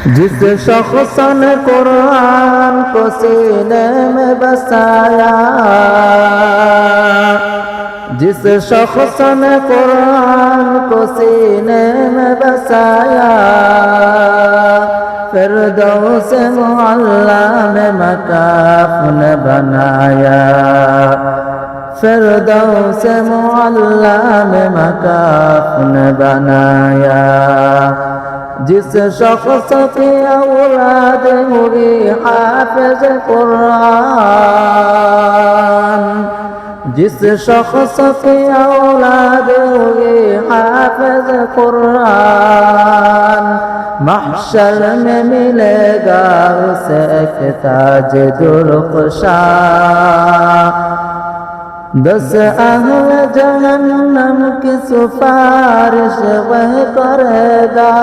जिस शख्स ने कुरान को सीने में बसाया, जिस शख्स ने कुरान को सीने में बसाया, फिरदौस मुअल्ला में मकाफ़न बनाया, फिरदौस मुअल्ला में मकाफ़न बनाया। जिस शख्स की औलाद हुई हाफिज़ कुरान, जिस शख्स की औलाद हुई हाफिज़ कुरान, महशर में मिलेगा उसे एक ताज दुर्ख़शा। 10 अहल जहन्नम की सिफारिश वह करेगा,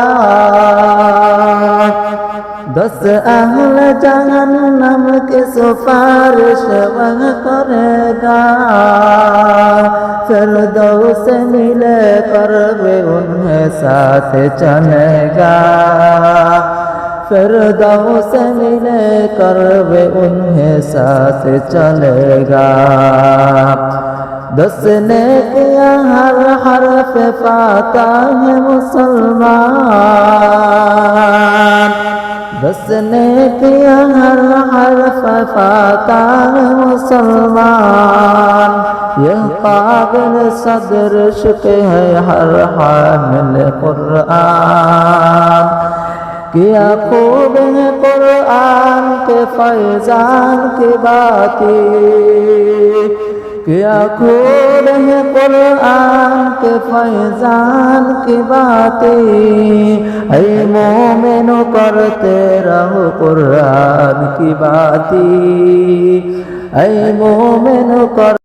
10 अहल जहन्नम की सिफारिश वह करेगा। फिरदौस मिले कर वे उन्हें साथ चलेगा, फिरदौस मिले कर वे उन्हें साथ चलेगा। 10 ने किया हर हरफ फाता है मुसलमान, 10 ने किया हर हरफ फाता है मुसलमान। यह काबिल सदर इश्क़ है हर हामिल कुरान, किया खूब है कुरान के फैज़ान की बातें, किया खूब है कुरान के फैज़ान की बातें। ऐ मोमिनो करते रहो कुरान की बातें, ऐ मोमिनो कर